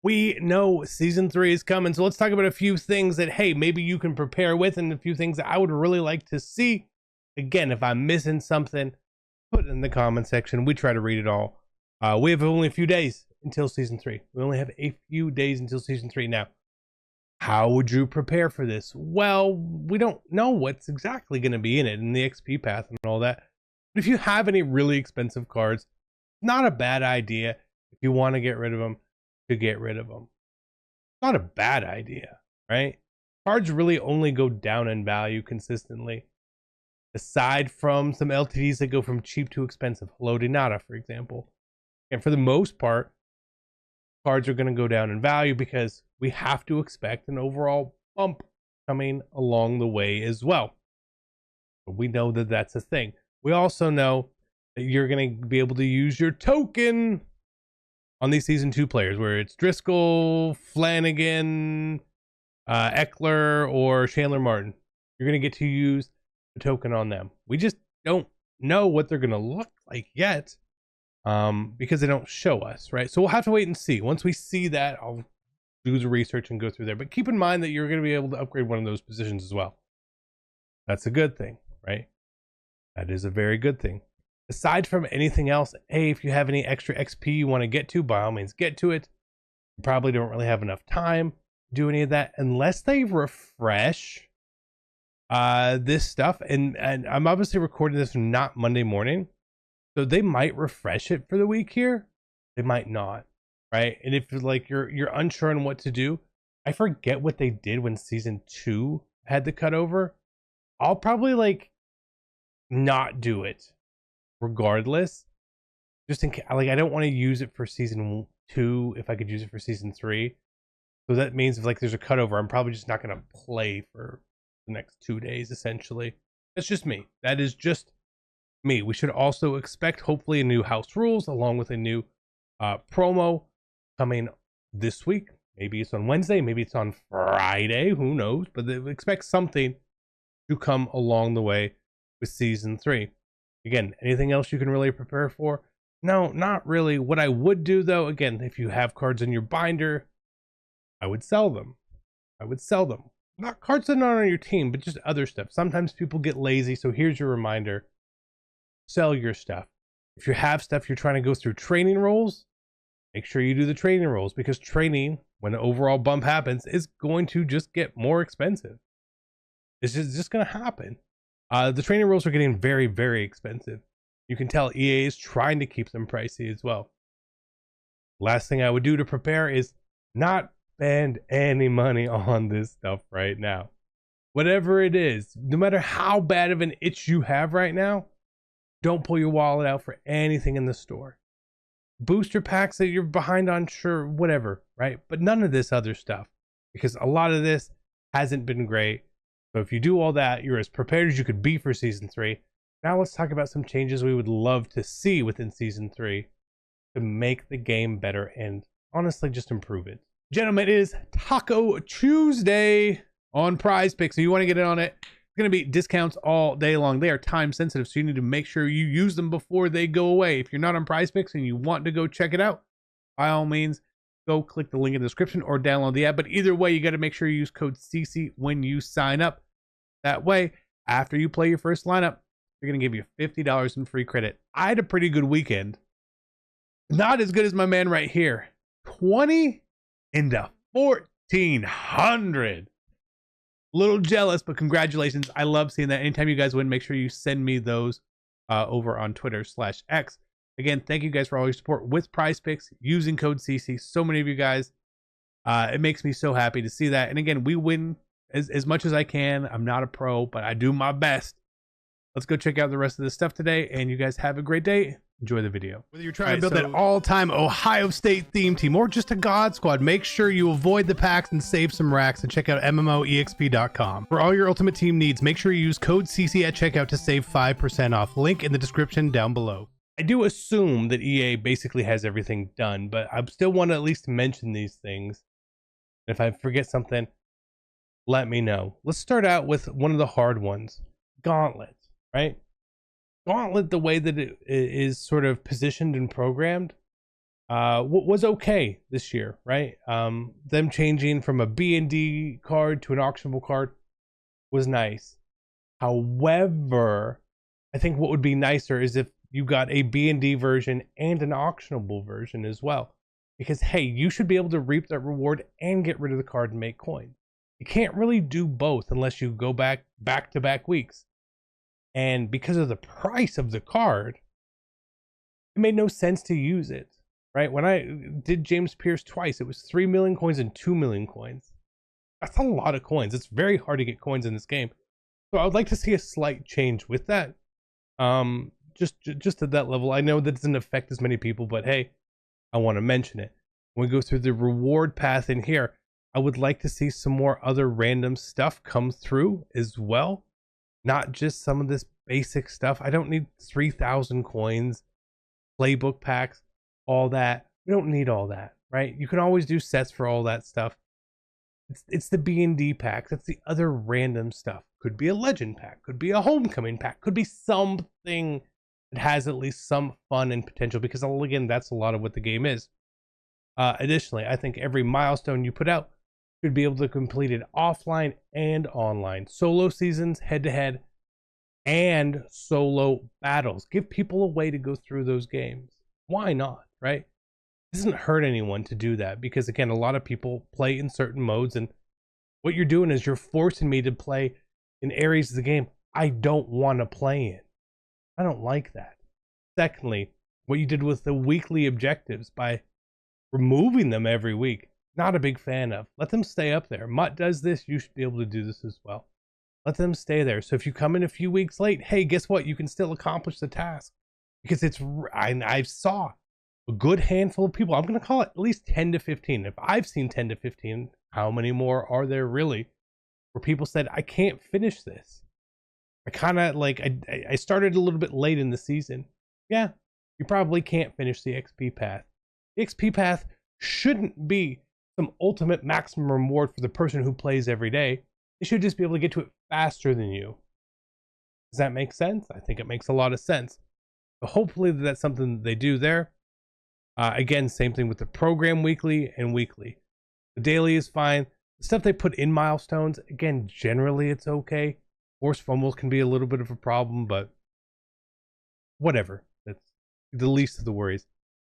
We know season 3 is coming, so let's talk about a few things that, hey, maybe you can prepare with, and a few things that I would really like to see. Again, if I'm missing something, put it in the comment section. We try to read it all. We have only a few days until season 3. We only have a few days until season 3 now. How would you prepare for this? Well, we don't know what's exactly going to be in it in the XP path and all that. But if you have any really expensive cards, not a bad idea if you want to get rid of them to get rid of them. Not a bad idea, right? Cards really only go down in value consistently. Aside from some LTDs that go from cheap to expensive. Hello Dinata, for example. And for the most part, cards are going to go down in value because we have to expect an overall bump coming along the way as well. But we know that that's a thing. We also know that you're going to be able to use your token on these season 2 players, where it's Driscoll, Flanagan, Eckler, or Chandler Martin. You're going to get to use the token on them. We just don't know what they're going to look like yet, because they don't show us, right? So we'll have to wait and see. Once we see that, I'll do the research and go through there. But keep in mind that you're going to be able to upgrade one of those positions as well. That's a good thing, right? That is a very good thing. Aside from anything else, hey, if you have any extra XP you want to get to, by all means get to it. You probably don't really have enough time to do any of that unless they refresh this stuff. And I'm obviously recording this not Monday morning, so they might refresh it for the week here. They might not, right? And if like you're unsure on what to do, I forget what they did when season 2 had the cutover. I'll probably like not do it regardless, just in case. Like, I don't want to use it for season 2 if I could use it for season 3. So that means if like there's a cutover, I'm probably just not going to play for the next 2 days, essentially. That's just me. That is just me. We should also expect hopefully a new house rules along with a new promo coming this week. Maybe it's on Wednesday, maybe it's on Friday, who knows, but they expect something to come along the way with season 3. Again, anything else you can really prepare for? No, not really. What I would do though, again, if you have cards in your binder, I would sell them. Not cards that are not on your team, but just other stuff. Sometimes people get lazy, so here's your reminder. Sell your stuff. If you have stuff you're trying to go through training roles, make sure you do the training roles, because training, when an overall bump happens, is going to just get more expensive. It's just going to happen. The training rules are getting very, very expensive. You can tell EA is trying to keep them pricey as well. Last thing I would do to prepare is not spend any money on this stuff right now. Whatever it is, no matter how bad of an itch you have right now, don't pull your wallet out for anything in the store. Booster packs that you're behind on, sure, whatever, right? But none of this other stuff, because a lot of this hasn't been great. So if you do all that, you're as prepared as you could be for season 3. Now let's talk about some changes we would love to see within season 3 to make the game better and honestly just improve it. Gentlemen, it is Taco Tuesday on Prize Picks. So you want to get in on it. It's going to be discounts all day long. They are time sensitive, so you need to make sure you use them before they go away. If you're not on Prize Picks and you want to go check it out, by all means, go click the link in the description or download the app. But either way, you got to make sure you use code CC when you sign up. That way, after you play your first lineup, they're going to give you $50 in free credit. I had a pretty good weekend. Not as good as my man right here. 20 into 1,400. Little jealous, but congratulations. I love seeing that. Anytime you guys win, make sure you send me those over on Twitter/X. Again, thank you guys for all your support with Prize Picks using code CC. So many of you guys. It makes me so happy to see that. And again, we win as much as I can. I'm not a pro, but I do my best. Let's go check out the rest of this stuff today, and you guys have a great day. Enjoy the video. Whether you're trying to build that all-time Ohio State theme team or just a God Squad, make sure you avoid the packs and save some racks and check out MMOEXP.com. For all your ultimate team needs, make sure you use code CC at checkout to save 5% off. Link in the description down below. I do assume that EA basically has everything done, but I still want to at least mention these things. If I forget something, let me know. Let's start out with one of the hard ones, Gauntlet, right? Gauntlet, the way that it is sort of positioned and programmed, was okay this year, right? Them changing from a B&D card to an auctionable card was nice. However, I think what would be nicer is if you got a B&D version and an auctionable version as well. Because, hey, you should be able to reap that reward and get rid of the card and make coins. You can't really do both unless you go back-to-back weeks. And because of the price of the card, it made no sense to use it, right? When I did James Pierce twice, it was 3 million coins and 2 million coins. That's a lot of coins. It's very hard to get coins in this game. So I would like to see a slight change with that. Just at that level. I know that doesn't affect as many people, but hey, I want to mention it. When we go through the reward path in here, I would like to see some more other random stuff come through as well. Not just some of this basic stuff. I don't need 3,000 coins, playbook packs, all that. We don't need all that, right? You can always do sets for all that stuff. It's the B&D packs. That's the other random stuff. Could be a legend pack. Could be a homecoming pack. Could be something that has at least some fun and potential. Because again, that's a lot of what the game is. Additionally, I think every milestone you put out should be able to complete it offline and online. Solo seasons, head-to-head, and solo battles. Give people a way to go through those games. Why not, right? It doesn't hurt anyone to do that because, again, a lot of people play in certain modes, and what you're doing is you're forcing me to play in areas of the game I don't want to play in. I don't like that. Secondly, what you did with the weekly objectives by removing them every week, not a big fan of. Let them stay up there. Mutt does this, you should be able to do this as well. Let them stay there. So if you come in a few weeks late, hey, guess what? You can still accomplish the task because I saw a good handful of people. I'm going to call it at least 10 to 15. If I've seen 10 to 15, how many more are there really? Where people said, I can't finish this. I kind of like, I started a little bit late in the season. Yeah, you probably can't finish the XP path. The XP path shouldn't be some ultimate maximum reward for the person who plays every day. They should just be able to get to it faster than you. Does that make sense? I think it makes a lot of sense. But hopefully that's something they do there. Again, same thing with the program weekly and weekly. The daily is fine. The stuff they put in milestones, again, generally it's okay. Force fumbles can be a little bit of a problem, but whatever. That's the least of the worries.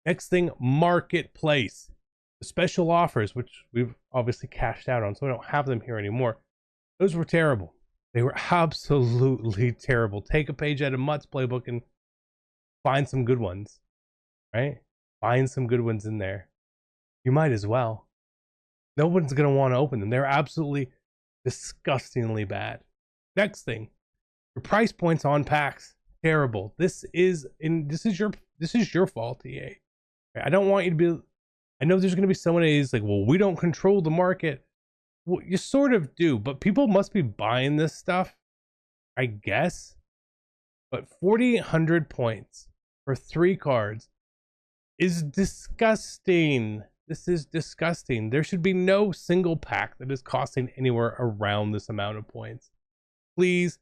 Next thing, marketplace. The special offers, which we've obviously cashed out on, so we don't have them here anymore. Those were terrible. They were absolutely terrible. Take a page out of Mutt's playbook and find some good ones, right? Find some good ones in there. You might as well. No one's going to want to open them. They're absolutely disgustingly bad. Next thing, your price points on packs, terrible. This is your fault, EA. I don't want you to be. I know there's going to be someone who's like, well, we don't control the market. Well, you sort of do, but people must be buying this stuff, I guess. But 4,800 points for 3 cards is disgusting. This is disgusting. There should be no single pack that is costing anywhere around this amount of points. Please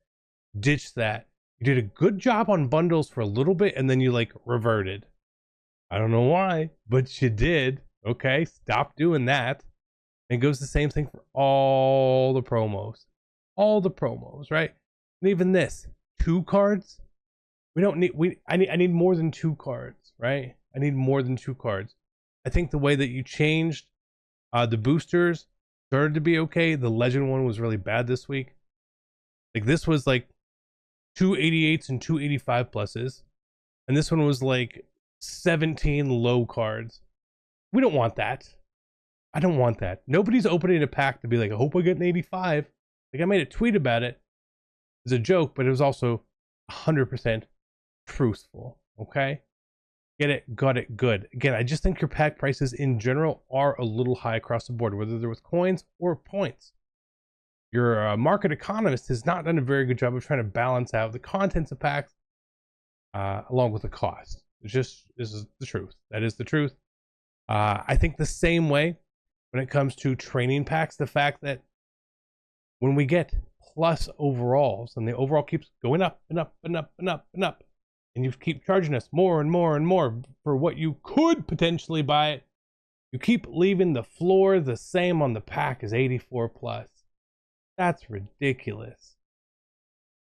ditch that. You did a good job on bundles for a little bit and then you like reverted. I don't know why, but you did. Okay, stop doing that. And it goes the same thing for all the promos. All the promos, right? And even this, 2 cards. We don't need. I need more than 2 cards, right? I need more than 2 cards. I think the way that you changed the boosters started to be okay. The legend one was really bad this week. Like this was like 288s and 285 pluses, and this one was like 17 low cards. We don't want that. I don't want that. Nobody's opening a pack to be like, I hope I get an 85. Like I made a tweet about it. It was a joke, but it was also 100% truthful. Okay? Get it, got it, good. Again, I just think your pack prices in general are a little high across the board, whether they're with coins or points. Your market economist has not done a very good job of trying to balance out the contents of packs along with the cost. This is the truth. That is the truth. I think the same way when it comes to training packs, the fact that when we get plus overalls and the overall keeps going up and up and up and up and up, and you keep charging us more and more and more for what you could potentially buy it. You keep leaving the floor the same on the pack as 84 plus. That's ridiculous.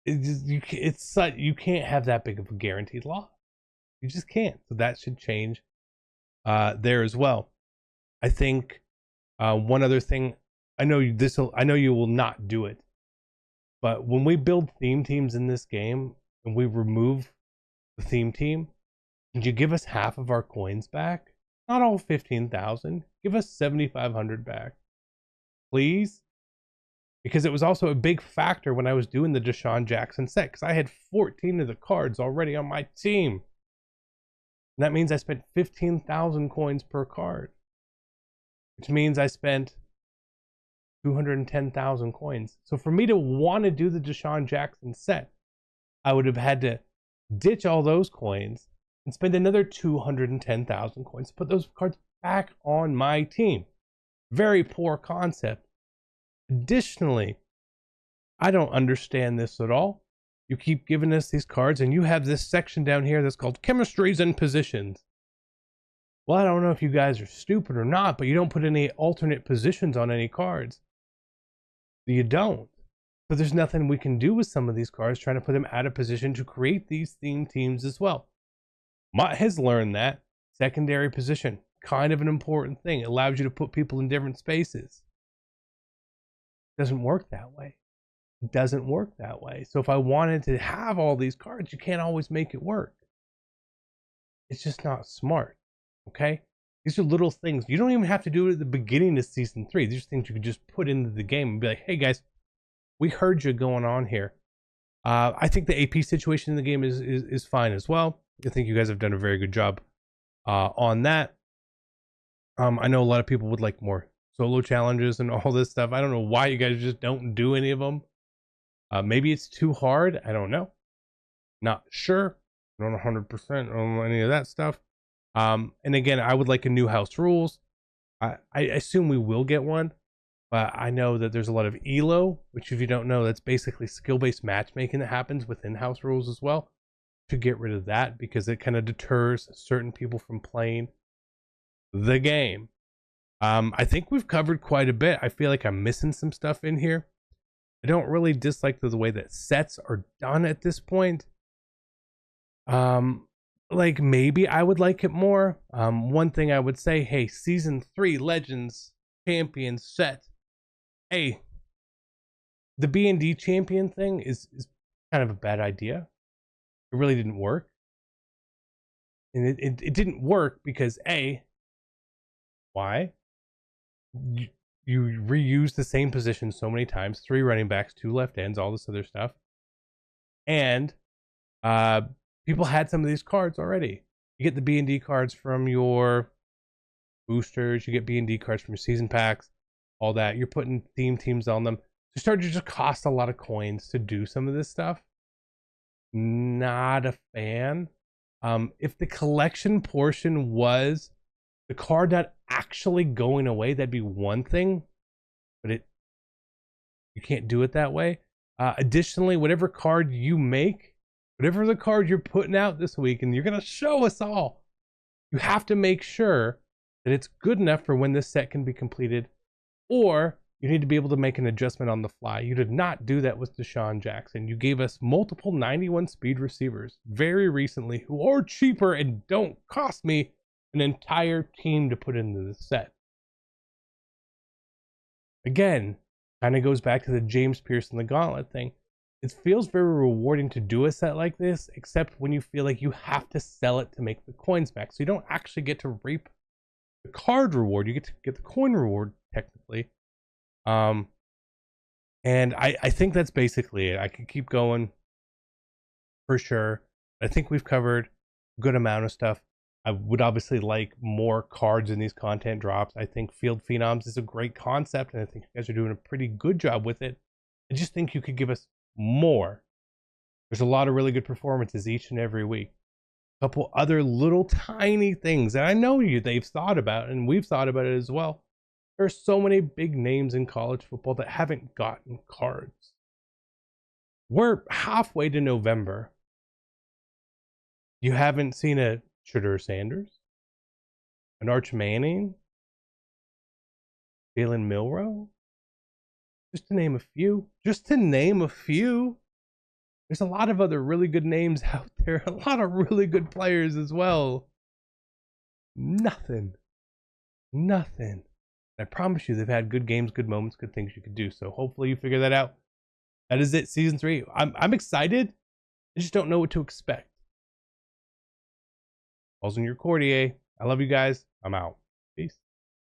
You can't have that big of a guaranteed loss. You just can't. So that should change there as well. I think one other thing, I know you will not do it, but when we build theme teams in this game and we remove the theme team, can you give us half of our coins back? Not all 15,000. Give us 7,500 back, please. Because it was also a big factor when I was doing the Deshaun Jackson set, because I had 14 of the cards already on my team. And that means I spent 15,000 coins per card, which means I spent 210,000 coins. So for me to want to do the Deshaun Jackson set, I would have had to ditch all those coins and spend another 210,000 coins to put those cards back on my team. Very poor concept. Additionally, I don't understand this at all. You keep giving us these cards and you have this section down here that's called chemistries and positions. Well, I don't know if you guys are stupid or not, but you don't put any alternate positions on any cards. You don't. So there's nothing we can do with some of these cards trying to put them out of position to create these theme teams as well. Mott has learned that secondary position, kind of an important thing. It allows you to put people in different spaces. Doesn't work that way. It doesn't work that way. So if I wanted to have all these cards, you can't always make it work. It's just not smart. Okay? These are little things. You don't even have to do it at the beginning of season 3. These are things you could just put into the game and be like, hey guys, we heard you going on here. I think the AP situation in the game is fine as well. I think you guys have done a very good job on that. I know a lot of people would like more solo challenges and all this stuff. I don't know why you guys just don't do any of them. Maybe it's too hard. I don't know. Not sure. I don't 100% on any of that stuff. And again, I would like a new house rules. I assume we will get one, but I know that there's a lot of ELO, which if you don't know, that's basically skill-based matchmaking that happens within house rules as well. To get rid of that because it kind of deters certain people from playing the game. I think we've covered quite a bit. I feel like I'm missing some stuff in here. I don't really dislike the way that sets are done at this point. Like maybe I would like it more. One thing I would say, hey, season 3 Legends Champion set. Hey, the B&D champion thing is kind of a bad idea. It really didn't work. And it didn't work because why? You reuse the same position so many times, 3 running backs, 2 left ends, all this other stuff. And people had some of these cards already. You get the B&D cards from your boosters, you get B&D cards from your season packs, all that. You're putting theme teams on them. They started to just cost a lot of coins to do some of this stuff. Not a fan. If the collection portion was the card not actually going away, that'd be one thing, but you can't do it that way. Additionally, whatever card you make, whatever the card you're putting out this week, and you're gonna show us all, you have to make sure that it's good enough for when this set can be completed, or you need to be able to make an adjustment on the fly. You did not do that with Deshaun Jackson. You gave us multiple 91 speed receivers very recently who are cheaper and don't cost me an entire team to put into the set. Again, kind of goes back to the James Pierce and the Gauntlet thing. It feels very rewarding to do a set like this, except when you feel like you have to sell it to make the coins back. So you don't actually get to reap the card reward. You get to get the coin reward, technically. And I think that's basically it. I could keep going for sure. I think we've covered a good amount of stuff. I would obviously like more cards in these content drops. I think Field Phenoms is a great concept, and I think you guys are doing a pretty good job with it. I just think you could give us more. There's a lot of really good performances each and every week. A couple other little tiny things that I know they've thought about, and we've thought about it as well. There's so many big names in college football that haven't gotten cards. We're halfway to November. You haven't seen a Shedeur Sanders, an Arch Manning, Jalen Milroe, just to name a few. Just to name a few. There's a lot of other really good names out there. A lot of really good players as well. Nothing. Nothing. I promise you they've had good games, good moments, good things you could do. So hopefully you figure that out. That is it, season 3. I'm excited. I just don't know what to expect. Balls in your court, EA. I love you guys. I'm out.